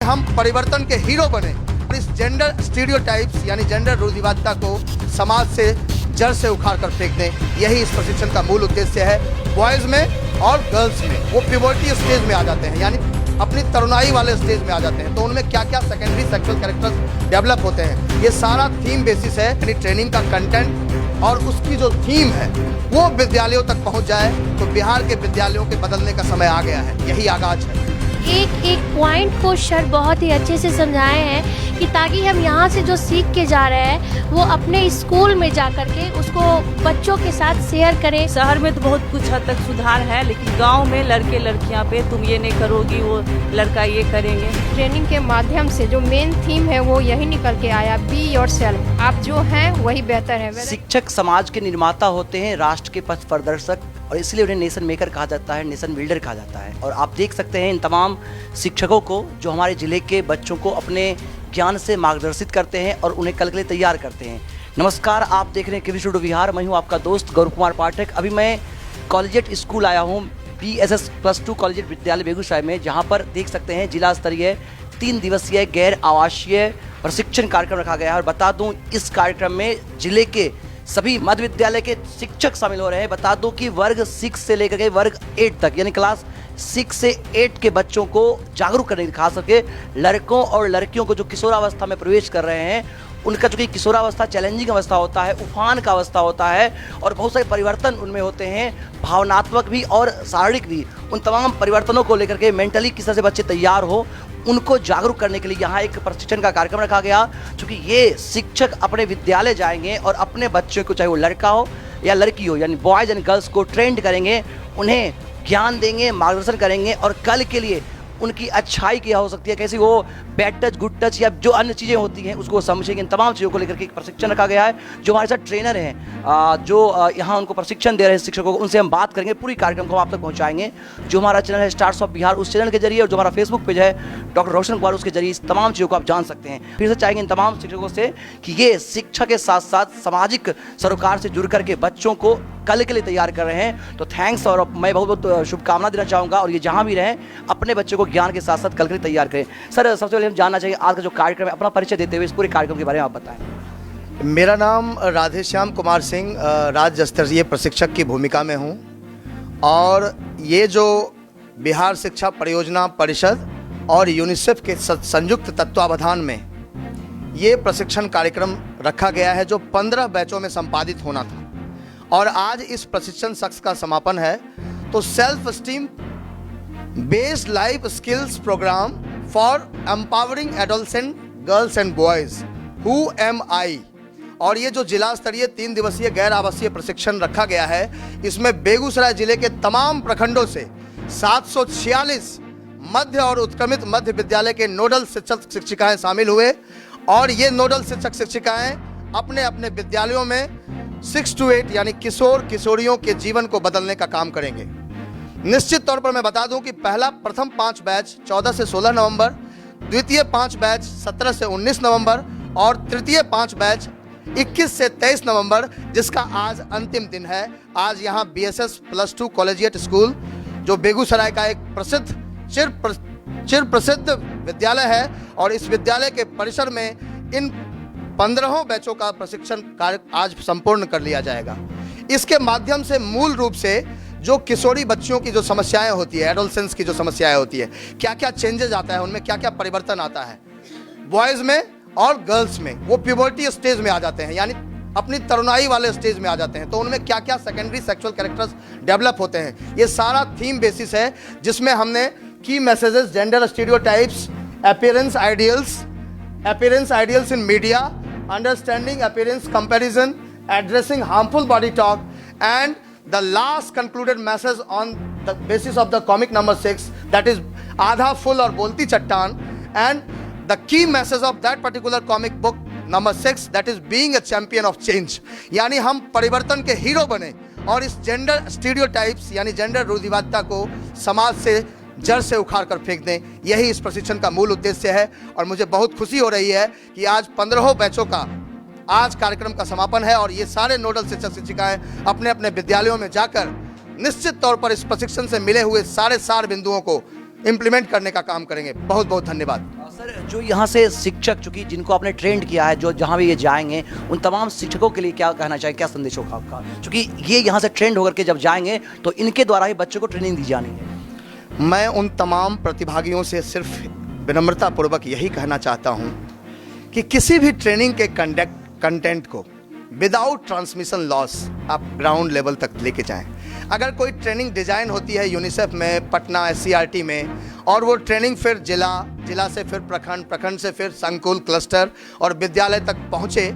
हम परिवर्तन के हीरो बने और इस जेंडर स्टीरियोटाइप्स यानी जेंडर रूढ़िवादिता को समाज से जड़ से उखाड़ कर फेंक दें। यही इस प्रशिक्षण का मूल उद्देश्य है। बॉयज़ में और गर्ल्स में वो प्यूबर्टी स्टेज में आ जाते हैं, यानी अपनी तरुणाई वाले स्टेज में आ जाते हैं, तो उनमें क्या क्या सेकेंडरी सेक्सुअल कैरेक्टर्स डेवलप होते हैं, ये सारा थीम बेसिस है। यानी ट्रेनिंग का कंटेंट और उसकी जो थीम है वो विद्यालयों तक पहुंच जाए तो बिहार के विद्यालयों के बदलने का समय आ गया है। यही आगाज है। एक एक पॉइंट को सर बहुत ही अच्छे से समझाए हैं कि ताकि हम यहाँ से जो सीख के जा रहे हैं वो अपने स्कूल में जा कर के उसको बच्चों के साथ शेयर करें। शहर में तो बहुत कुछ हद तक सुधार है, लेकिन गांव में लड़के लड़कियां पे तुम ये नहीं करोगी, वो लड़का ये करेंगे। ट्रेनिंग के माध्यम से जो मेन थीम है वो यही निकल के आया, बी योरसेल्फ। आप जो हैं वही बेहतर है। शिक्षक समाज के निर्माता होते हैं, राष्ट्र के पथ प्रदर्शक, और इसलिए उन्हें नेशन मेकर कहा जाता है, नेशन बिल्डर कहा जाता है। और आप देख सकते हैं इन तमाम शिक्षकों को जो हमारे जिले के बच्चों को अपने ज्ञान से मार्गदर्शित करते हैं और उन्हें कल के लिए तैयार करते हैं। नमस्कार, आप देख रहे हैं केवी स्टूडियो बिहार। मैं हूं आपका दोस्त गौरव कुमार पाठक। अभी मैं कॉलेजिएट स्कूल आया हूं, BSS+2 कॉलेजिएट विद्यालय बेगूसराय में, जहां पर देख सकते हैं जिला स्तरीय 3 दिवसीय गैर आवासीय प्रशिक्षण कार्यक्रम रखा गया है। और बता दूं इस कार्यक्रम में जिले के सभी मध्य विद्यालय के शिक्षक शामिल हो रहे हैं। बता दूं कि वर्ग 6 से लेकर के वर्ग 8 तक, यानी क्लास 6 से 8 के बच्चों को जागरूक करने, खास करके लड़कों और लड़कियों को जो किशोरावस्था में प्रवेश कर रहे हैं, उनका चूंकि किशोरावस्था चैलेंजिंग अवस्था होता है, उफान का अवस्था होता है और बहुत सारे परिवर्तन उनमें होते हैं, भावनात्मक भी और शारीरिक भी। उन तमाम परिवर्तनों को लेकर के मेंटली किस तरह से बच्चे तैयार हो, उनको जागरूक करने के लिए यहाँ एक प्रशिक्षण का कार्यक्रम रखा गया। क्योंकि ये शिक्षक अपने विद्यालय जाएंगे और अपने बच्चों को, चाहे वो लड़का हो या लड़की हो, यानी बॉयज़ एंड गर्ल्स को ट्रेंड करेंगे, उन्हें ज्ञान देंगे, मार्गदर्शन करेंगे और कल के लिए उनकी अच्छाई क्या हो सकती है, कैसी वो बैड टच, गुड टच या जो अन्य चीज़ें होती हैं उसको समझेंगे। इन तमाम चीज़ों को लेकर के एक प्रशिक्षण रखा गया है। जो हमारे साथ ट्रेनर हैं जो यहाँ उनको प्रशिक्षण दे रहे हैं शिक्षकों को, उनसे हम बात करेंगे। पूरी कार्यक्रम को हम आप तक पहुँचाएंगे। जो हमारा चैनल है स्टार्स ऑफ बिहार, उस चैनल के जरिए, और जो हमारा फेसबुक पेज है डॉक्टर रोशन कुमार, उसके जरिए इस तमाम चीज़ों को आप जान सकते हैं। फिर से चाहेंगे इन तमाम शिक्षकों से कि ये शिक्षा के साथ साथ सामाजिक सरोकार से जुड़ करके बच्चों को कल के लिए तैयार कर रहे हैं। तो थैंक्स, और मैं बहुत बहुत शुभकामना देना चाहूँगा। और ये जहाँ भी रहें अपने बच्चों को ज्ञान के साथ साथ कल के लिए तैयार करें। सर, सबसे पहले हम जानना चाहिए आज का जो कार्यक्रम है, अपना परिचय देते हुए इस पूरे कार्यक्रम के बारे में आप बताएं। मेरा नाम राधेश्याम कुमार सिंह, राज्य स्तरीय प्रशिक्षक की भूमिका में हूँ। और ये जो बिहार शिक्षा परियोजना परिषद और यूनिसेफ के संयुक्त तत्वावधान में ये प्रशिक्षण कार्यक्रम रखा गया है, जो 15 बैचों में संपादित होना था। और आज इस प्रशिक्षण सत्र का समापन है। तो self esteem based life skills programme for empowering adolescent girls and boys, who am I. और ये जो जिला स्तरीय 3 दिवसीय गैर आवासीय प्रशिक्षण रखा गया है, इसमें बेगूसराय जिले के तमाम प्रखंडों से 746 मध्य और उत्क्रमित मध्य विद्यालय के नोडल शिक्षक शिक्षिकाएं शामिल हुए। और ये नोडल शिक्षक शिक्षिकाएं अपने अपने विद्यालयों में 6 to 8 यानी किशोर किशोरियों के जीवन को बदलने का काम करेंगे। निश्चित तौर पर मैं बता दूं कि प्रथम 5 बैच 14 से 16 नवंबर, द्वितीय 5 बैच 17 से 19 नवंबर और तृतीय 5 बैच 21 से 23 नवंबर, जिसका आज अंतिम दिन है। आज यहाँ BSS+2 कॉलेजिएट स्कूल, जो बेगूसराय का एक प्रसिद्ध चिर प्रसिद्ध विद्यालय है, और इस विद्यालय के परिसर में इन 15 बैचों का प्रशिक्षण कार्य आज संपूर्ण कर लिया जाएगा। इसके माध्यम से मूल रूप से जो किशोरी बच्चियों की जो समस्याएं होती है, एडोलसेंस की जो समस्याएं होती है, क्या क्या चेंजेस आता है उनमें, क्या क्या परिवर्तन आता है, बॉयज़ में और गर्ल्स में वो प्यूबर्टी स्टेज में आ जाते हैं, यानी अपनी तरुणाई वाले स्टेज में आ जाते हैं, तो उनमें क्या क्या सेकेंडरी सेक्सुअल कैरेक्टर्स डेवलप होते हैं, ये सारा थीम बेसिस है। जिसमें हमने की messages, gender stereotypes, appearance ideals in media, understanding appearance comparison, addressing harmful body talk, and the last concluded message on the basis of the comic number 6, that is Aadha Full or Bolti Chattan, and the key message of that particular comic book number 6, that is being a champion of change। यानी हम परिवर्तन के hero बने और इस gender stereotypes यानी gender रूढ़िवादिता को समाज से जड़ से उखाड़ कर फेंक दें। यही इस प्रशिक्षण का मूल उद्देश्य है। और मुझे बहुत खुशी हो रही है कि आज 15 बैचों का आज कार्यक्रम का समापन है, और ये सारे नोडल शिक्षक शिक्षिकाएं अपने अपने विद्यालयों में जाकर निश्चित तौर पर इस प्रशिक्षण से मिले हुए सारे सार बिंदुओं को इम्प्लीमेंट करने का काम करेंगे। बहुत बहुत धन्यवाद। सर, जो यहाँ से शिक्षक चूंकि जिनको आपने ट्रेंड किया है, जो जहाँ भी ये जाएंगे, उन तमाम शिक्षकों के लिए क्या कहना चाहिए, क्या संदेश होगा आपका? क्योंकि ये यहाँ से ट्रेंड होकर के जब जाएंगे तो इनके द्वारा ही बच्चों को ट्रेनिंग दी जानी है। मैं उन तमाम प्रतिभागियों से सिर्फ विनम्रतापूर्वक यही कहना चाहता हूँ कि किसी भी ट्रेनिंग के कंटेंट को विदाउट ट्रांसमिशन लॉस आप ग्राउंड लेवल तक लेके जाएं। अगर कोई ट्रेनिंग डिज़ाइन होती है यूनिसेफ में, पटना SCRT में, और वो ट्रेनिंग फिर जिला से फिर प्रखंड से फिर संकुल, क्लस्टर और विद्यालय तक पहुँचे,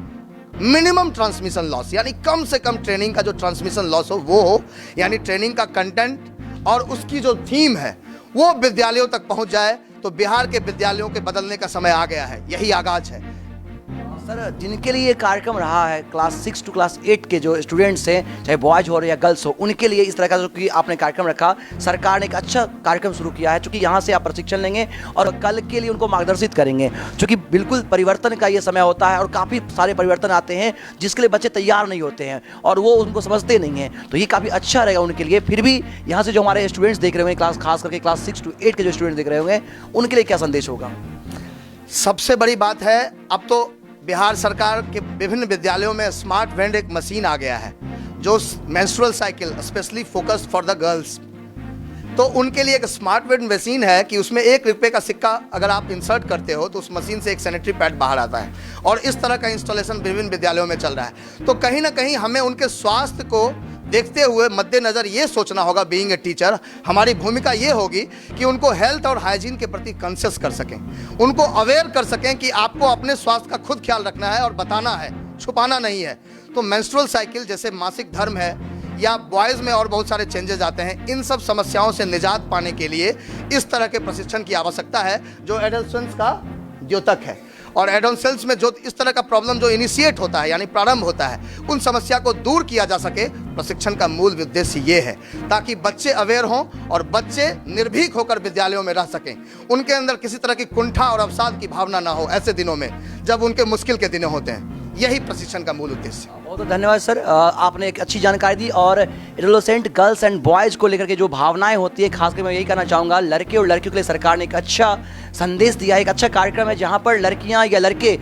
मिनिमम ट्रांसमिशन लॉस, यानी कम से कम ट्रेनिंग का जो ट्रांसमिशन लॉस हो वो हो, यानी ट्रेनिंग का कंटेंट और उसकी जो थीम है वो विद्यालयों तक पहुँच जाए, तो बिहार के विद्यालयों के बदलने का समय आ गया है। यही आगाज है। सर, जिनके लिए ये कार्यक्रम रहा है, क्लास 6 टू क्लास 8 के जो स्टूडेंट्स हैं, चाहे बॉयज हो या गर्ल्स हो, उनके लिए इस तरह का जो कि आपने कार्यक्रम रखा, सरकार ने एक अच्छा कार्यक्रम शुरू किया है, क्योंकि यहाँ से आप प्रशिक्षण लेंगे और कल के लिए उनको मार्गदर्शित करेंगे, क्योंकि बिल्कुल परिवर्तन का ये समय होता है और काफ़ी सारे परिवर्तन आते हैं जिसके लिए बच्चे तैयार नहीं होते हैं और वो उनको समझते नहीं हैं, तो ये काफ़ी अच्छा रहेगा उनके लिए। फिर भी यहाँ से जो हमारे स्टूडेंट्स देख रहे होंगे, खास करके क्लास 6 टू 8 के जो स्टूडेंट्स देख रहे होंगे, उनके लिए क्या संदेश होगा? सबसे बड़ी बात है, अब तो बिहार सरकार के विभिन्न विद्यालयों में स्मार्ट वेंड एक मशीन आ गया है, जो menstrual cycle specially focused for the girls, तो उनके लिए एक स्मार्ट वेंड मशीन है कि उसमें 1 रुपये का सिक्का अगर आप इंसर्ट करते हो तो उस मशीन से एक सैनिटरी पैड बाहर आता है, और इस तरह का इंस्टॉलेशन विभिन्न विद्यालयों में चल रहा है। तो कहीं ना कहीं हमें उनके स्वास्थ्य को देखते हुए मद्देनज़र ये सोचना होगा, बीइंग ए टीचर हमारी भूमिका ये होगी कि उनको हेल्थ और हाइजीन के प्रति कॉन्शियस कर सकें, उनको अवेयर कर सकें कि आपको अपने स्वास्थ्य का खुद ख्याल रखना है और बताना है, छुपाना नहीं है। तो मेंस्ट्रुअल साइकिल जैसे मासिक धर्म है, या बॉयज़ में और बहुत सारे चेंजेस आते हैं, इन सब समस्याओं से निजात पाने के लिए इस तरह के प्रशिक्षण की आवश्यकता है, जो एडोलेसेंस का द्योतक है। और एडोलेसेंस में जो इस तरह का प्रॉब्लम जो इनिशिएट होता है, यानी प्रारंभ होता है, उन समस्या को दूर किया जा सके, प्रशिक्षण का मूल उद्देश्य ये है, ताकि बच्चे अवेयर हों और बच्चे निर्भीक होकर विद्यालयों में रह सकें, उनके अंदर किसी तरह की कुंठा और अवसाद की भावना ना हो ऐसे दिनों में जब उनके मुश्किल के दिन होते हैं। यही प्रशिक्षण का मूल उद्देश्य। बहुत बहुत धन्यवाद सर, आपने एक अच्छी जानकारी दी। और एडोलेसेंट गर्ल्स एंड बॉयज़ को लेकर के जो भावनाएं होती है, खासकर मैं यही कहना चाहूँगा, लड़के और लड़कियों के लिए सरकार ने एक अच्छा संदेश दिया है, एक अच्छा कार्यक्रम है, जहाँ पर लड़कियाँ या लड़के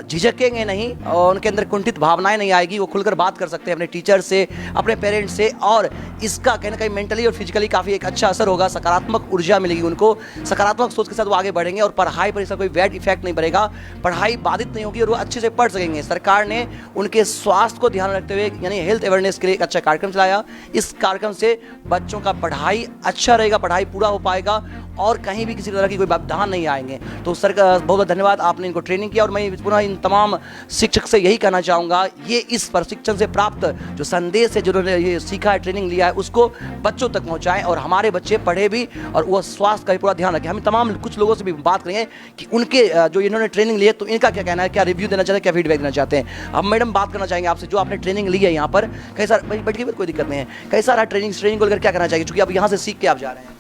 झिझकेंगे नहीं और उनके अंदर कुंठित भावनाएं नहीं आएगी, वो खुलकर बात कर सकते हैं अपने टीचर से, अपने पेरेंट्स से, और इसका कहीं ना कहीं मेंटली और फिजिकली काफ़ी एक अच्छा असर होगा, सकारात्मक ऊर्जा मिलेगी उनको, सकारात्मक सोच के साथ वो आगे बढ़ेंगे और पढ़ाई पर इसका कोई बैड इफेक्ट नहीं पड़ेगा, पढ़ाई बाधित नहीं होगी और वो अच्छे से पढ़ सकेंगे। सरकार ने उनके स्वास्थ्य को ध्यान रखते हुए यानी हेल्थ अवेयरनेस के लिए एक अच्छा कार्यक्रम चलाया। इस कार्यक्रम से बच्चों का पढ़ाई अच्छा रहेगा, पढ़ाई पूरा हो पाएगा और कहीं भी किसी तरह की कोई व्यवधान नहीं आएंगे। तो सर का बहुत बहुत धन्यवाद, आपने इनको ट्रेनिंग किया और मैं पुनः इन तमाम शिक्षक से यही कहना चाहूँगा, ये इस प्रशिक्षण से प्राप्त जो संदेश है, जिन्होंने ये सीखा है, ट्रेनिंग लिया है, उसको बच्चों तक पहुँचाएं और हमारे बच्चे पढ़े भी और वो स्वास्थ्य का भी पूरा ध्यान रखें। हम तमाम कुछ लोगों से भी बात करेंगे कि उनके जो इन्होंने ट्रेनिंग ली है तो इनका क्या कहना है, क्या रिव्यू देना चाहते हैं, क्या फीडबैक देना चाहते हैं। अब मैडम बात करना चाहेंगे आपसे, जो आपने ट्रेनिंग ली है यहाँ पर, कई सारा बैठ के कोई दिक्कत नहीं है, कई सारा ट्रेनिंग को लेकर क्या करना चाहिए, क्योंकि अब यहाँ से सीख के आप जा रहे हैं।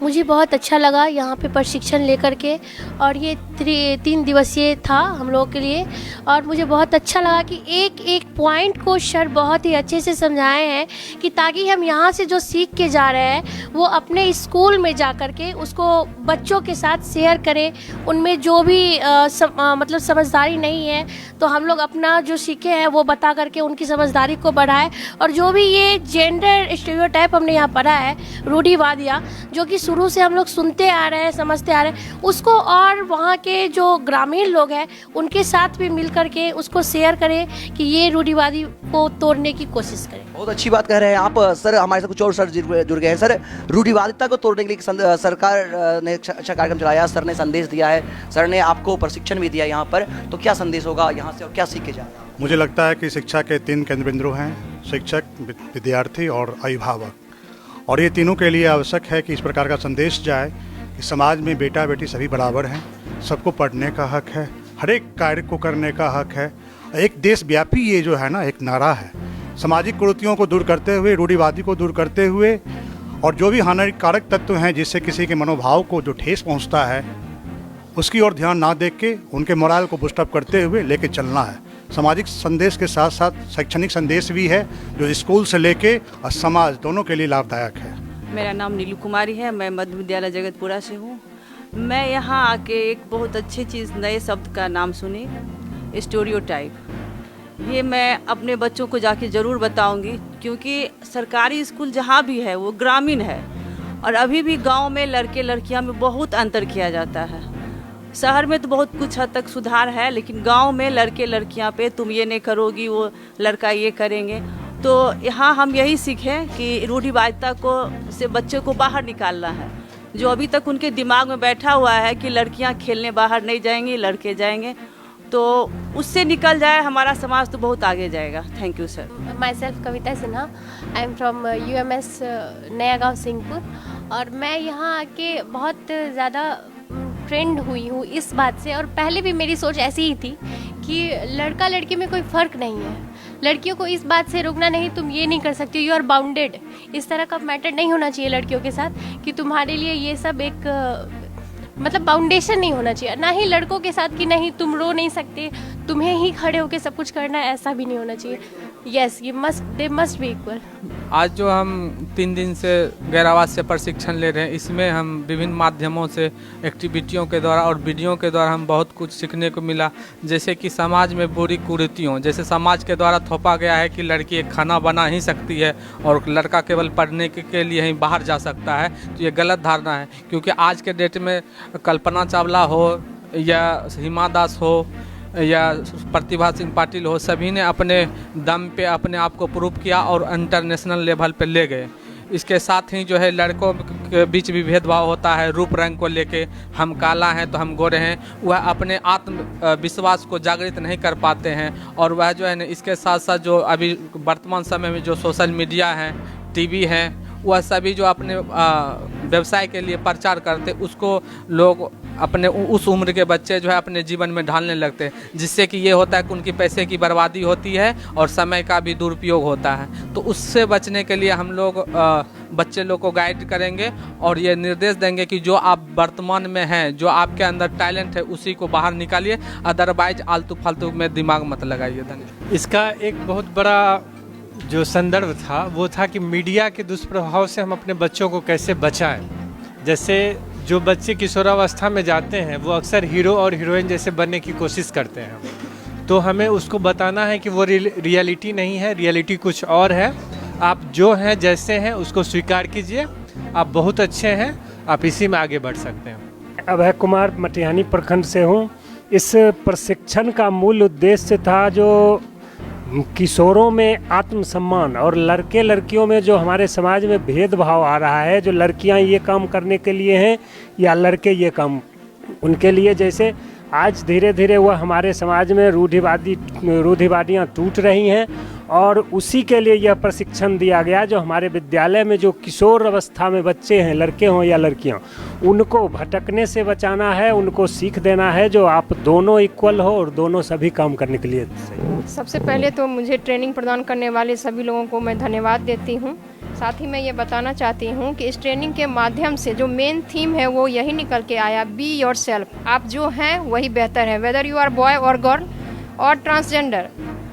मुझे बहुत अच्छा लगा यहाँ पे प्रशिक्षण लेकर के, और ये 3 दिवसीय था हम लोगों के लिए, और मुझे बहुत अच्छा लगा कि एक एक पॉइंट को सर बहुत ही अच्छे से समझाए हैं कि ताकि हम यहाँ से जो सीख के जा रहे हैं वो अपने स्कूल में जा कर के उसको बच्चों के साथ शेयर करें। उनमें जो भी मतलब समझदारी नहीं है तो हम लोग अपना जो सीखे हैं वो बता करके उनकी समझदारी को बढ़ाएं, और जो भी ये जेंडर स्टीरियोटाइप हमने यहाँ पढ़ा है, रूढ़िवादियाँ, जो कि शुरू से हम लोग सुनते आ रहे हैं, समझते आ रहे हैं, उसको और वहाँ के जो ग्रामीण लोग हैं उनके साथ भी मिल करके उसको शेयर करें कि ये रूढ़िवादी को तोड़ने की कोशिश करें। बहुत अच्छी बात कह रहे हैं आप सर। हमारे साथ कुछ और सर जुड़ गए हैं। सर, रूढ़िवादिता को तोड़ने के लिए सरकार ने अच्छा कार्यक्रम चलाया, सर ने संदेश दिया है, सर ने आपको प्रशिक्षण भी दिया यहाँ पर, तो क्या संदेश होगा यहाँ से और क्या सीख के जाएगा? मुझे लगता है कि शिक्षा के 3 केंद्र बिंदु हैं, शिक्षक, विद्यार्थी और अभिभावक, और ये तीनों के लिए आवश्यक है कि इस प्रकार का संदेश जाए कि समाज में बेटा बेटी सभी बराबर हैं, सबको पढ़ने का हक है, हर एक कार्य को करने का हक है। एक देशव्यापी ये जो है ना एक नारा है, सामाजिक कुरीतियों को दूर करते हुए, रूढ़िवादी को दूर करते हुए, और जो भी हानिकारक तत्व हैं जिससे किसी के मनोभाव को जो ठेस पहुंचता है उसकी ओर ध्यान ना देख के उनके मोराल को बूस्टअप करते हुए लेके चलना है। सामाजिक संदेश के साथ साथ शैक्षणिक संदेश भी है जो स्कूल से लेके और समाज दोनों के लिए लाभदायक है। मेरा नाम नीलू कुमारी है, मैं मध्य विद्यालय जगतपुरा से हूँ। मैं यहाँ आके एक बहुत अच्छी चीज़, नए शब्द का नाम सुनी, स्टीरियोटाइप। ये मैं अपने बच्चों को जाके ज़रूर बताऊंगी, क्योंकि सरकारी स्कूल जहाँ भी है वो ग्रामीण है और अभी भी गांव में लड़के लड़कियां में बहुत अंतर किया जाता है। शहर में तो बहुत कुछ हद तक सुधार है, लेकिन गांव में लड़के लड़कियां पे तुम ये नहीं करोगी, वो लड़का ये करेंगे। तो यहाँ हम यही सीखें कि रूढ़िवादिता को से बच्चे को बाहर निकालना है, जो अभी तक उनके दिमाग में बैठा हुआ है कि लड़कियां खेलने बाहर नहीं जाएंगी, लड़के जाएंगे, तो उससे निकल जाए, हमारा समाज तो बहुत आगे जाएगा। Thank you sir. My self Kavita Sinha, I am from UMS नया गाँव सिंहपुर, और मैं यहाँ आके बहुत ज़्यादा ट्रेंड हुई हूँ इस बात से। और पहले भी मेरी सोच ऐसी ही थी कि लड़का लड़की में कोई फ़र्क नहीं है, लड़कियों को इस बात से रोकना नहीं, तुम ये नहीं कर सकती, यू आर बाउंडेड। इस तरह का मैटर नहीं होना चाहिए लड़कियों के साथ कि तुम्हारे लिए ये सब एक मतलब बाउंडेशन नहीं होना चाहिए, ना ही लड़कों के साथ कि नहीं तुम रो नहीं सकते, तुम्हें ही खड़े होकर सब कुछ करना है, ऐसा भी नहीं होना चाहिए। यस, ये दे मस्ट बी इक्वल। आज जो हम 3 दिन से गैर आवासीय प्रशिक्षण ले रहे हैं, इसमें हम विभिन्न माध्यमों से एक्टिविटियों के द्वारा और वीडियो के द्वारा हम बहुत कुछ सीखने को मिला। जैसे कि समाज में बुरी कुरीतियों, जैसे समाज के द्वारा थोपा गया है कि लड़की एक खाना बना ही सकती है और लड़का केवल पढ़ने के लिए ही बाहर जा सकता है, तो ये गलत धारणा है। क्योंकि आज के डेट में कल्पना चावला हो या हिमा दास हो या प्रतिभा सिंह पाटिल हो, सभी ने अपने दम पे अपने आप को प्रूव किया और इंटरनेशनल लेवल पे ले गए। इसके साथ ही जो है लड़कों के बीच भी भेदभाव होता है रूप रंग को लेके, हम काला हैं तो हम गोरे हैं, वह अपने आत्म विश्वास को जागृत नहीं कर पाते हैं। और वह जो है ना, इसके साथ साथ जो अभी वर्तमान समय में जो सोशल मीडिया है, टीवी है, वह सभी जो अपने व्यवसाय के लिए प्रचार करते, उसको लोग अपने उस उम्र के बच्चे जो है अपने जीवन में ढालने लगते हैं, जिससे कि ये होता है कि उनकी पैसे की बर्बादी होती है और समय का भी दुरुपयोग होता है। तो उससे बचने के लिए हम लोग बच्चे लोग को गाइड करेंगे और ये निर्देश देंगे कि जो आप वर्तमान में हैं, जो आपके अंदर टैलेंट है, उसी को बाहर निकालिए, अदरवाइज आलतू फालतू में दिमाग मत लगाइए। धन्यवाद। इसका एक बहुत बड़ा जो संदर्भ था वो था कि मीडिया के दुष्प्रभाव से हम अपने बच्चों को कैसे बचाएं। जैसे जो बच्चे किशोरावस्था में जाते हैं वो अक्सर हीरो और हीरोइन जैसे बनने की कोशिश करते हैं, तो हमें उसको बताना है कि वो रियलिटी नहीं है, रियलिटी कुछ और है। आप जो हैं जैसे हैं उसको स्वीकार कीजिए, आप बहुत अच्छे हैं, आप इसी में आगे बढ़ सकते हैं। अभय कुमार मटिहानी प्रखंड से हूँ। इस प्रशिक्षण का मूल उद्देश्य था जो किशोरों में आत्मसम्मान और लड़के लड़कियों में जो हमारे समाज में भेदभाव आ रहा है, जो लड़कियां ये काम करने के लिए हैं या लड़के ये काम उनके लिए, जैसे आज धीरे धीरे वह हमारे समाज में रूढ़िवादियाँ टूट रही हैं, और उसी के लिए यह प्रशिक्षण दिया गया। जो हमारे विद्यालय में जो किशोर अवस्था में बच्चे हैं, लड़के हों या लड़कियां, उनको भटकने से बचाना है, उनको सीख देना है जो आप दोनों इक्वल हो और दोनों सभी काम करने के लिए सही। सबसे पहले तो मुझे ट्रेनिंग प्रदान करने वाले सभी लोगों को मैं धन्यवाद देती हूँ। साथ ही मैं ये बताना चाहती हूँ कि इस ट्रेनिंग के माध्यम से जो मेन थीम है वो यही निकल के आया, बी योरसेल्फ। आप जो हैं वही बेहतर है, वेदर यू आर बॉय और गर्ल और ट्रांसजेंडर,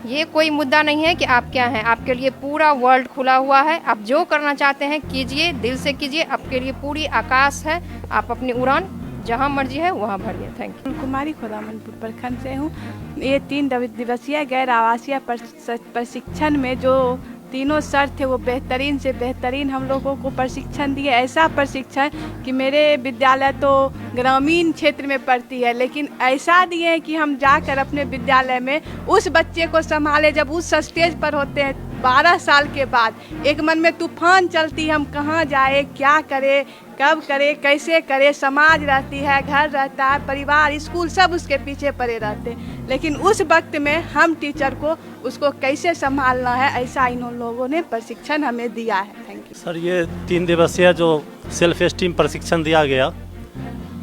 ये कोई मुद्दा नहीं है कि आप क्या हैं। आपके लिए पूरा वर्ल्ड खुला हुआ है, आप जो करना चाहते हैं कीजिए, दिल से कीजिए, आपके लिए पूरी आकाश है, आप अपनी उड़ान जहाँ मर्जी है वहाँ भरिए। Thank you. कुमारी खोदामनपुर प्रखंड से हूँ। ये 3 दिवसीय गैर आवासीय प्रशिक्षण में जो तीनों सर थे वो बेहतरीन से बेहतरीन हम लोगों को प्रशिक्षण दिए। ऐसा प्रशिक्षण कि मेरे विद्यालय तो ग्रामीण क्षेत्र में पड़ती है, लेकिन ऐसा दिए कि हम जाकर अपने विद्यालय में उस बच्चे को संभाले। जब उस स्टेज पर होते हैं 12 साल के बाद, एक मन में तूफान चलती है, हम कहाँ जाए, क्या करे, कब करे, कैसे करे। समाज रहती है, घर रहता है, परिवार, स्कूल सब उसके पीछे पड़े रहते हैं, लेकिन उस वक्त में हम टीचर को उसको कैसे संभालना है, ऐसा इन लोगों ने प्रशिक्षण हमें दिया है। Thank you sir. ये 3 दिवसीय जो सेल्फ एस्टीम प्रशिक्षण दिया गया,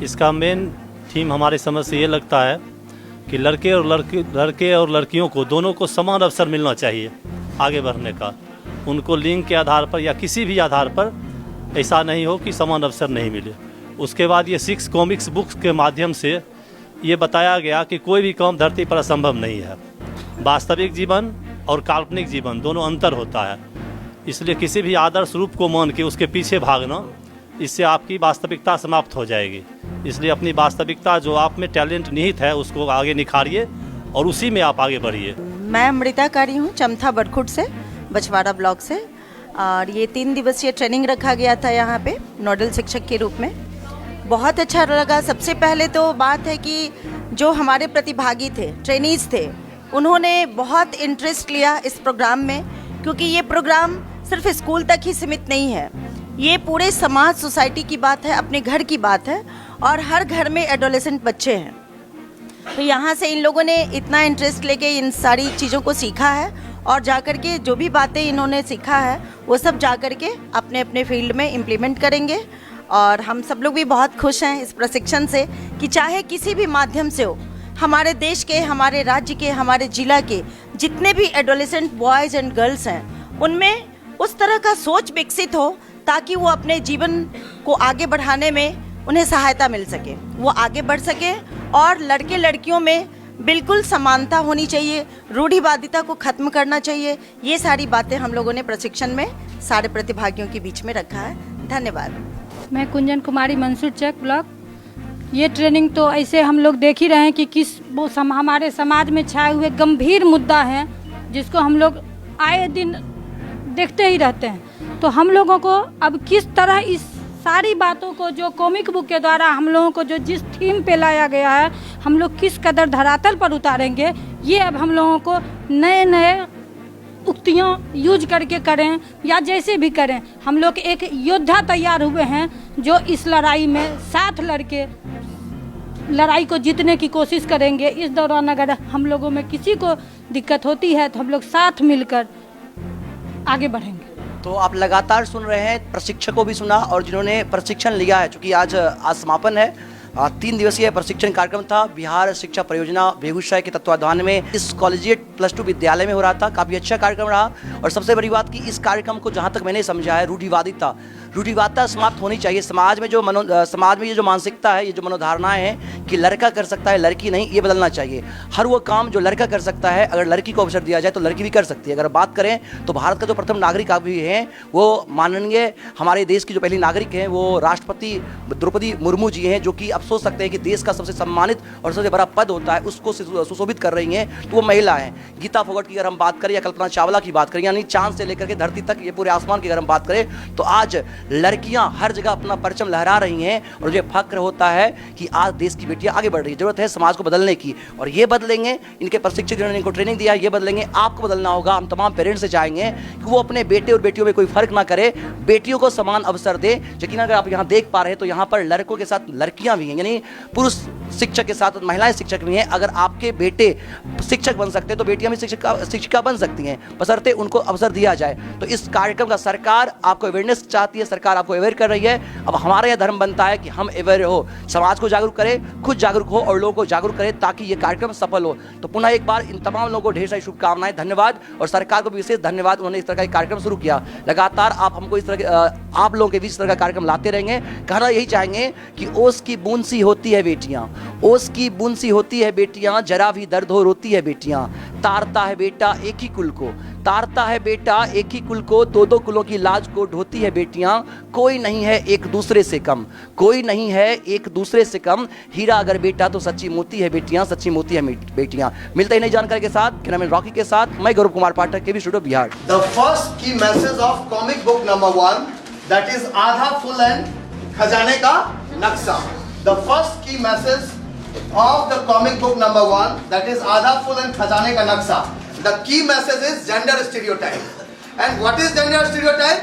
इसका मेन थीम हमारे समझ से ये लगता है कि लड़के और लड़कियों को दोनों को समान अवसर मिलना चाहिए आगे बढ़ने का। उनको लिंग के आधार पर या किसी भी आधार पर ऐसा नहीं हो कि समान अवसर नहीं मिले। उसके बाद ये 6 कॉमिक्स बुक्स के माध्यम से ये बताया गया कि कोई भी काम धरती पर असंभव नहीं है। वास्तविक जीवन और काल्पनिक जीवन दोनों अंतर होता है, इसलिए किसी भी आदर्श रूप को मान के उसके पीछे भागना, इससे आपकी वास्तविकता समाप्त हो जाएगी। इसलिए अपनी वास्तविकता जो आप में टैलेंट निहित है उसको आगे निखारिए और उसी में आप आगे बढ़िए। मैं अमृता कारी हूँ, चमथा बरखुट से, बछवाड़ा ब्लॉक से। और ये 3 दिवसीय ट्रेनिंग रखा गया था यहाँ पे नोडल शिक्षक के रूप में। बहुत अच्छा लगा। सबसे पहले तो बात है कि जो हमारे प्रतिभागी थे, ट्रेनीज थे, उन्होंने बहुत इंटरेस्ट लिया इस प्रोग्राम में, क्योंकि ये प्रोग्राम सिर्फ स्कूल तक ही सीमित नहीं है। ये पूरे समाज, सोसाइटी की बात है, अपने घर की बात है, और हर घर में एडोलेसेंट बच्चे हैं। तो यहाँ से इन लोगों ने इतना इंटरेस्ट लेके इन सारी चीज़ों को सीखा है, और जाकर के जो भी बातें इन्होंने सीखा है वो सब जाकर के अपने अपने फील्ड में इम्प्लीमेंट करेंगे। और हम सब लोग भी बहुत खुश हैं इस प्रशिक्षण से, कि चाहे किसी भी माध्यम से हो, हमारे देश के, हमारे राज्य के, हमारे जिला के जितने भी एडोलेसेंट बॉयज़ एंड गर्ल्स हैं, उनमें उस तरह का सोच विकसित हो ताकि वो अपने जीवन को आगे बढ़ाने में उन्हें सहायता मिल सके, वो आगे बढ़ सके। और लड़के लड़कियों में बिल्कुल समानता होनी चाहिए, रूढ़िवादिता को खत्म करना चाहिए। ये सारी बातें हम लोगों ने प्रशिक्षण में सारे प्रतिभागियों के बीच में रखा है। धन्यवाद। मैं कुंजन कुमारी, मंसूर चक ब्लॉक। ये ट्रेनिंग तो ऐसे हम लोग देख ही रहे हैं कि किस वो हमारे समाज में छाए हुए गंभीर मुद्दा है, जिसको हम लोग आए दिन देखते ही रहते हैं। तो हम लोगों को अब किस तरह इस सारी बातों को, जो कॉमिक बुक के द्वारा हम लोगों को जो जिस थीम पे लाया गया है, हम लोग किस कदर धरातल पर उतारेंगे, ये अब हम लोगों को नए नए उक्तियाँ यूज करके करें या जैसे भी करें। हम लोग एक योद्धा तैयार हुए हैं जो इस लड़ाई में साथ लड़के लड़ाई को जीतने की कोशिश करेंगे। इस दौरान अगर हम लोगों में किसी को दिक्कत होती है तो हम लोग साथ मिलकर आगे बढ़ेंगे। तो आप लगातार सुन रहे हैं, प्रशिक्षकों भी सुना और जिन्होंने प्रशिक्षण लिया है, चूँकि आज समापन है। 3 दिवसीय प्रशिक्षण कार्यक्रम था बिहार शिक्षा परियोजना बेगूसराय के तत्वाधान में इस कॉलेजिएट +2 विद्यालय में हो रहा था। काफ़ी अच्छा कार्यक्रम रहा, और सबसे बड़ी बात कि इस कार्यक्रम को जहाँ तक मैंने समझा है, रूढ़िवादिता समाप्त होनी चाहिए। समाज में ये जो मानसिकता है, ये जो मनोधारणाएं हैं कि लड़का कर सकता है लड़की नहीं, ये बदलना चाहिए। हर वो काम जो लड़का कर सकता है, अगर लड़की को अवसर दिया जाए तो लड़की भी कर सकती है। अगर बात करें तो भारत का जो प्रथम नागरिक आप भी हैं, वो माननीय हमारे देश की जो पहली नागरिक हैं वो राष्ट्रपति द्रौपदी मुर्मू जी हैं, जो कि आप सोच सकते हैं कि देश का सबसे सम्मानित और सबसे बड़ा पद होता है, उसको सुशोभित कर रही हैं, तो वो महिला हैं। गीता फोगाट की अगर हम बात करें या कल्पना चावला की बात करें, यानी चांद से लेकर के धरती तक, ये पूरे आसमान की अगर हम बात करें, तो आज लड़कियां हर जगह अपना परचम लहरा रही हैं। और मुझे फक्र होता है कि आज देश की बेटियां आगे बढ़ रही है। जरूरत है समाज को बदलने की, और ये बदलेंगे इनके प्रशिक्षक जिन्होंने इनको ट्रेनिंग दिया, ये बदलेंगे। आपको बदलना होगा। हम तमाम पेरेंट्स से चाहेंगे कि वो अपने बेटे और बेटियों में कोई फर्क ना करे, बेटियों को समान अवसर दे। लेकिन अगर आप यहाँ देख पा रहे हैं तो यहाँ पर लड़कों के साथ लड़कियां भी हैं, यानी पुरुष शिक्षक के साथ महिलाएं शिक्षक भी हैं। अगर आपके बेटे शिक्षक बन सकते हैं तो बेटियां भी शिक्षिका बन सकती हैं, बशर्ते उनको अवसर दिया जाए। तो इस कार्यक्रम का सरकार आपको अवेयरनेस चाहती है, सरकार आपको अवेयर कर रही है। अब हमारा यह धर्म बनता है कि हम अवेयर हो, समाज को जागरूक करें, खुद जागरूक हो और लोगों को जागरूक करें, ताकि ये कार्यक्रम सफल हो। तो पुनः एक बार इन तमाम लोगों को ढेर सारी शुभकामनाएं, धन्यवाद, और सरकार को भी विशेष धन्यवाद, उन्होंने इस तरह का कार्यक्रम शुरू किया। लगातार आप हमको इस तरह के आप लोगों के बीच इस तरह का कार्यक्रम लाते रहेंगे। कहना यही चाहेंगे कि ओस की बूंद सी होती है बेटियां, ओस की बूंद सी होती है बेटियां, जरा भी दर्द हो रोती है बेटियां। तारता है बेटा एक ही कुल को, तारता है बेटा एक ही कुल को, 2-2 कुलों की लाज को ढोती है बेटियां। कोई नहीं है एक दूसरे से कम, कोई नहीं है एक दूसरे से कम। हीरा अगर बेटा तो सच्ची मोती है बेटियां, सच्ची मोती है बेटियां। मिलते ही नई जानकारी के साथ, कैमरामैन रॉकी के साथ मैं Gaurav Kumar Pathak, KB studio Bihar. The first key message of comic book number 1, that is आधा फुल एंड खजाने का नक्शा। The first key message of the comic book number 1, that is आधा फुल एंड खजाने का नक्शा। The key message is gender stereotype. And what is gender stereotype?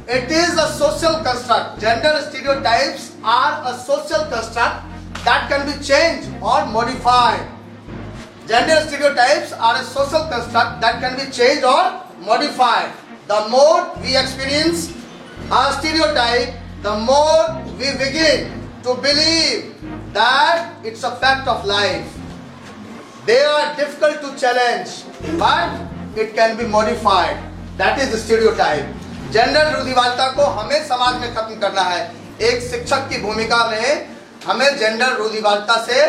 It is a social construct. Gender stereotypes are a social construct that can be changed or modified. Gender stereotypes are a social construct that can be changed or modified. The more we experience a stereotype, the more we begin to believe that it's a fact of life. They are difficult to challenge, but it can be modified. That is the stereotype. Gender रूढ़िवादिता को हमें समाज में खत्म करना है। एक शिक्षक की भूमिका में हमें जेंडर रूढ़िवादिता से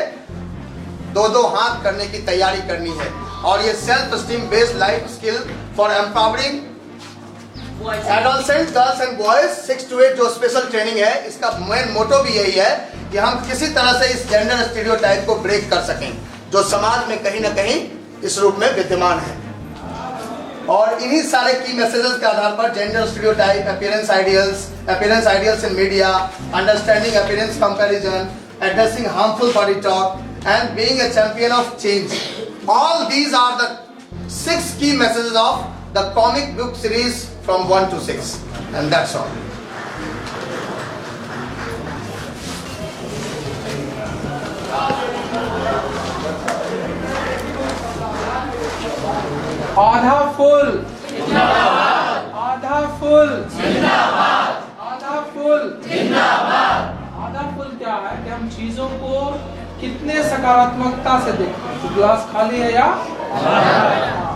2-2 हाथ करने की तैयारी करनी है। और ये self esteem based life skill for empowering adolescent girls and boys 6 to 8 जो स्पेशल ट्रेनिंग है, इसका मेन मोटो भी यही है कि हम किसी तरह से इस जेंडर स्टीरियोटाइप को ब्रेक कर सकें जो समाज में कहीं ना कहीं इस रूप में विद्यमान है। और इन्हीं सारे की मैसेजेस के आधार पर gender stereotype, appearance ideals in media, understanding appearance comparison, addressing harmful body talk and being a champion of change, all these are the 6 key messages of the comic book series from 1 to 6, and that's all. आधा full जिंदाबाद, आधा full जिंदाबाद, आधा full जिंदाबाद। आधा full क्या है कि हम चीजों को कितने सकारात्मकता से देखते हैं, गिलास खाली है या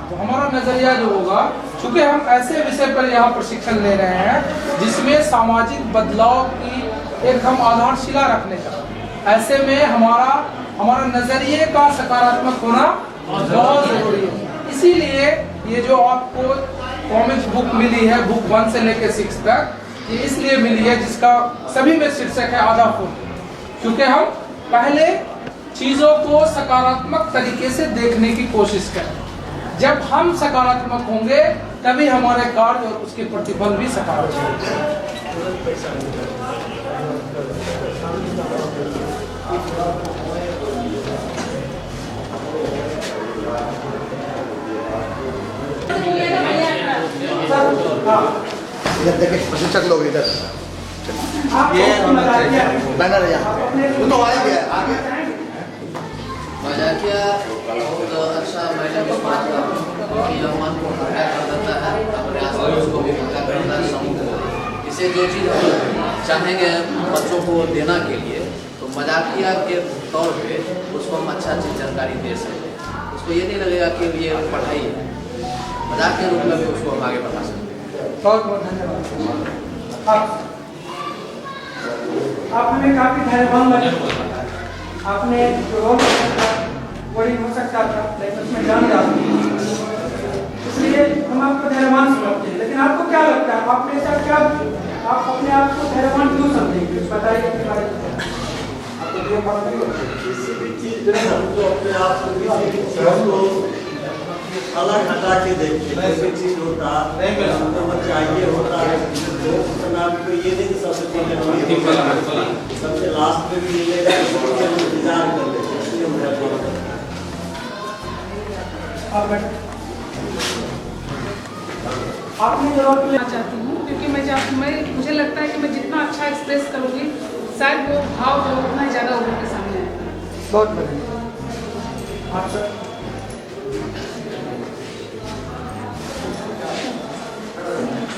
तो हमारा नजरिया जो होगा, चूंकि हम ऐसे विषय पर यहाँ प्रशिक्षण ले रहे हैं जिसमें सामाजिक बदलाव की एक हम आधारशिला रखने का, ऐसे में हमारा नजरिए का सकारात्मक होना बहुत जरूरी है। इसीलिए ये जो आपको कॉमिक्स बुक मिली है, बुक 1 से लेकर 6 तक, ये इसलिए मिली है जिसका सभी में शीर्षक है आधा फुल, क्योंकि हम पहले चीजों को सकारात्मक तरीके से देखने की कोशिश करें। जब हम सकारात्मक होंगे तभी हमारे कार्य और उसके प्रतिफल भी सकारात्मक होंगे। इधर देखिए प्रशिक्षक लोग इधर, ये बैनर है यहाँ, वो तो आएंगे आगे। मजाकिया बहुत अच्छा महिला के पास मन को हल्का कर देता है, अपने आसपास को भी हल्का करता है, समूह को। इसे जो चीज़ हम चाहेंगे बच्चों को देना के लिए, तो मजाकिया के तौर पे उसको हम अच्छा अच्छी जानकारी दे सकते हैं। उसको ये नहीं लगेगा कि ये पढ़ाई है, मजाक के रूप में भी उसको हम आगे बढ़ा सकते हैं। बहुत बहुत धन्यवाद। आपने काफी धैर्यवान लगे, आपने जो रोल बड़ी हो सकता था लेकिन उसमें जान जाती, इसलिए हम आपको धैर्यवान समझते हैं। लेकिन आपको क्या लगता है, आपने ऐसा क्या, आप अपने आप को धैर्यवान क्यों समझेंगे, बताइए अपने बारे में। आपको ये बात नहीं होती, किसी भी चीज जो अपने आप को अलग हटा के देखते, कोई चीज होता चाहिए होता है तो ये नहीं कि सबसे पहले सबसे लास्ट में भी मिलेगा, इंतजार कर लेते आपने जो रोल लेना चाहती हूँ, क्योंकि मुझे लगता है कि मैं जितना अच्छा एक्सप्रेस करूँगी शायद वो भाव जो उतना ही ज़्यादा लोगों के सामने आएगा। बहुत बढ़िया। आप सर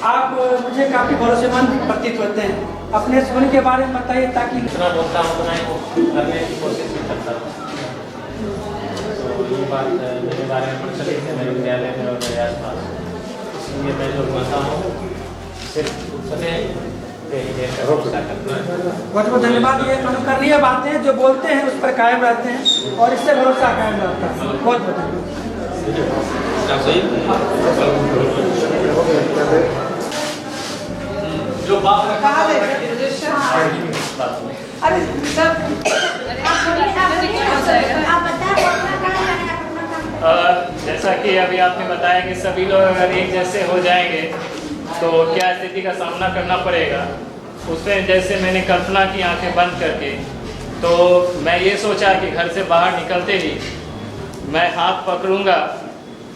आप मुझे काफी भरोसेमंद प्रतीत होते हैं, अपने स्कूल के बारे में बताइए ताकि जितना बोलता हूँ उतना ही करने की कोशिश भी करता हूँ। तो ये बात मेरे बारे में प्रचलित है मेरे विद्यालय में और मेरे आसपास, इसलिए मैं जो बोलता हूँ सिर्फ उसने बहुत बहुत धन्यवाद। ये अनुकरणीय बातें जो बोलते हैं उस पर कायम रहते हैं और इससे भरोसा कायम रहता है। बहुत बहुत जो बात जैसा कि अभी आपने बताया कि सभी लोग अगर एक जैसे हो जाएंगे तो क्या स्थिति का सामना करना पड़ेगा, उसमें जैसे मैंने कल्पना की आंखें बंद करके, तो मैं ये सोचा कि घर से बाहर निकलते ही मैं हाथ पकड़ूंगा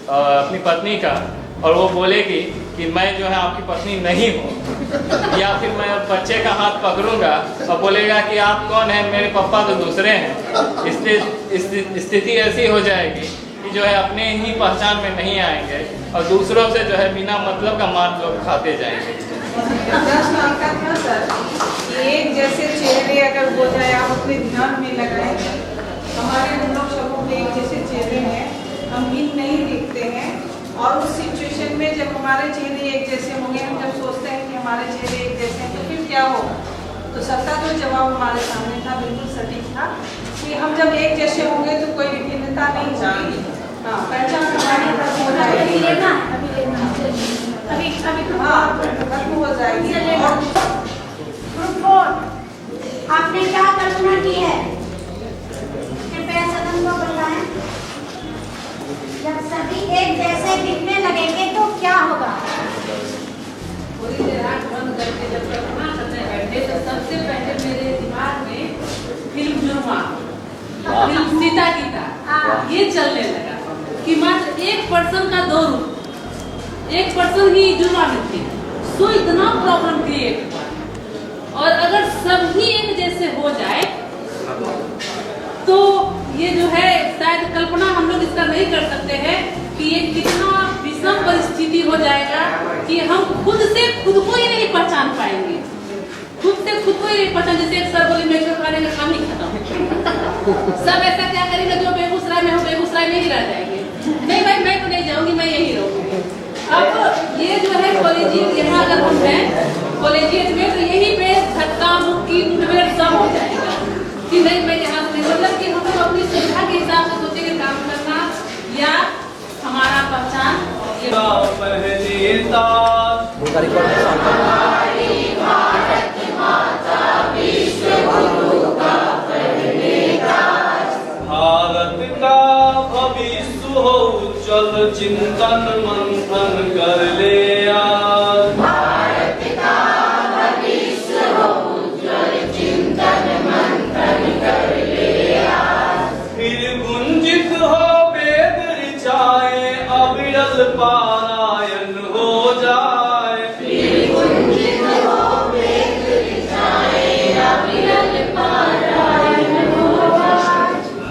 अपनी पत्नी का और वो बोलेगी कि मैं जो है आपकी पत्नी नहीं हूँ, या फिर मैं बच्चे का हाथ पकड़ूंगा और बोलेगा कि आप कौन हैं, मेरे पापा तो दूसरे हैं। स्थिति ऐसी हो जाएगी कि जो है अपने ही पहचान में नहीं आएंगे और दूसरों से जो है बिना मतलब का मार लोग खाते जाएंगे। एक जैसे चेहरे अगर हो जाए, आप अपने ध्यान में लगाएंगे, हमारे हम लोग सबों के एक जैसे चेहरे हैं, हम भिन्न नहीं दिखते हैं। और उस सिचुएशन में जब हमारे चेहरे एक जैसे होंगे, हम जब सोचते हैं कि हमारे चेहरे एक जैसे हैं तो फिर क्या होगा। तो सबका जो जवाब हमारे सामने था बिल्कुल सटीक था कि हम जब एक जैसे होंगे तो कोई विभिन्नता नहीं होगी। हाँ, पहचान हमारी हो जाएगी। अभी खत्म हो जाएगी। ग्रुप 4 आपने क्या कल्पना की है? कृपया सदन को बुलाएं। जब सभी एक जैसे दिखने लगेंगे तो क्या होगा? थोड़ी देर आँख बंद करके जब कल्पना करने बैठे तो सबसे पहले मेरे दिमाग में फिल्म जुर्मा, फिल्म सीता गीता ये चलने लगा कि मात्र एक पर्सन का 2 रूप, एक पर्सन ही जुर्मा में थे, तो इतना प्रॉब्लम क्रिएट हुआ। और अगर सभी एक जैसे हो जाए तो ये जो है शायद कल्पना हम लोग इसका नहीं कर सकते हैं कि ये कितना विषम परिस्थिति हो जाएगा कि हम खुद से खुद को ही नहीं पहचान पाएंगे, खुद से खुद को ही नहीं पहचान। जैसे एक सर बोले मेट्रो खाने का काम नहीं खत्म, सब ऐसा क्या करेंगे जो बेगूसराय में हो बेगूसराय में ही रह जाएंगे, नहीं भाई मैं तो नहीं जाऊंगी, मैं यही रहूंगी। अब ये जो है कॉलेजियट यहाँ अगर हम हैं कॉलेजियट में तो यही पे धक्का मुक्की मुठभेड़ सब हो जाएगा कि नहीं मैं यहाँ से, मतलब कि हम लोग अपनी सुविधा के हिसाब से सोचेंगे काम करना या हमारा पहचान भारत का भविष्य हो उज्जवल चिंतन मंथन कर ले आज। भारत का भविष्य हो उज्जवल चिंतन मंथन कर ले आज। फिर गुंजित हो वेद ऋचाएं अविरल पारायण हो जाए। फिर गुंजित हो वेद ऋचाएं अविरल पारायण हो जाए।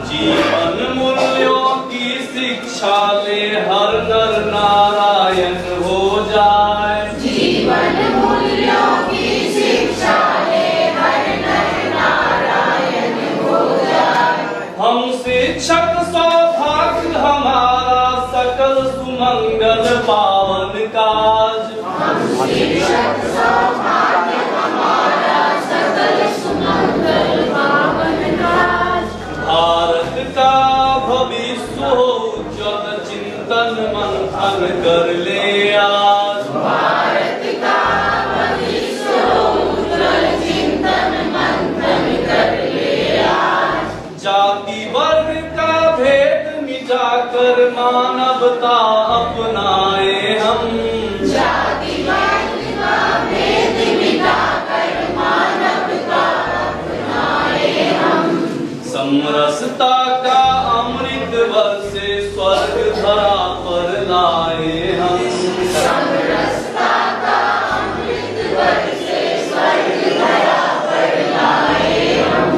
जीवन मूल्यों की शिक्षा ले हर नर नारायण हो जाए। जीवन मूल्यों की शिक्षा ले हर नर नारायण हो जाए। हम शिक्षक सौभाग्य हमारा सकल सुमंगल पावन काज। हम शिक्षक सौभाग्य हमारा सकल सुमंगल पावन काज। भारत का भविष्य हो उज्जवल चिंतन मंथन कर ले आज। भारत का भविष्य हो उज्जवल चिंतन मंथन कर ले आज। जाति वर्ग का भेद मिटाकर मानवता अपनाए हम। जाति वर्ग का भेद मिटाकर मानवता अपनाए हम। समरसता का अमृत वर्षे स्वर्ग धरा पर लाए हम। समरसता का अमृत वर्षे स्वर्ग धरा पर लाए हम।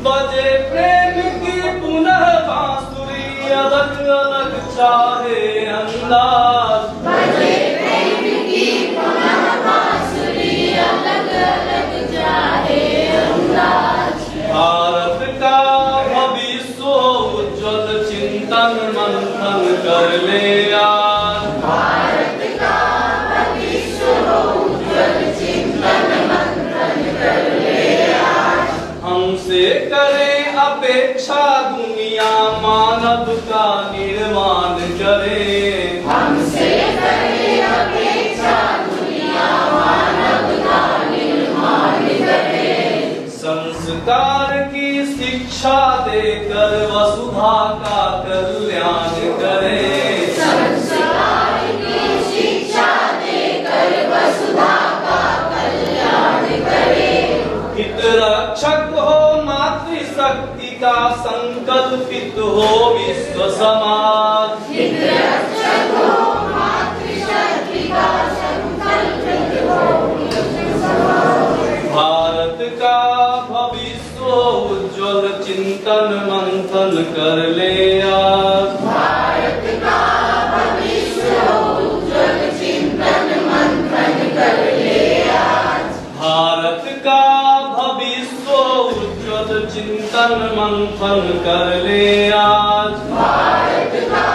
बजे प्रेम की पुनः बांसुरी अलग अलग चाहे अंदाज। बजे प्रेम की पुनः बांसुरी अलग अलग चाहे अंदाज। भारत का भविष्य उज्जवल चिंतन मंथन कर ले आज। भारत का भविष्य उज्जवल चिंतन मंथन कर ले आज। हमसे करें अपेक्षा दुनिया मानव का निर्माण करे। हमसे करें अपेक्षा दुनिया मानव का निर्माण करे। संस्कार की शिक्षा देकर वसुधा का कल्याण करे। संस्कार की शिक्षा देकर वसुधा का कल्याण करे। हित रक्षक हो मातृशक्ति का संकल्पित हो विश्व समाज। हित रक्षक हो मातृशक्ति का संकल्पित हो विश्व समाज। भारत का भविष्य उज्जवल चिंतन मंथन कर ले आज। भारत का भविष्य उज्जवल चिंतन मंथन कर ले आज। भारत का भविष्य उज्जवल चिंतन मंथन कर ले आज। भारत का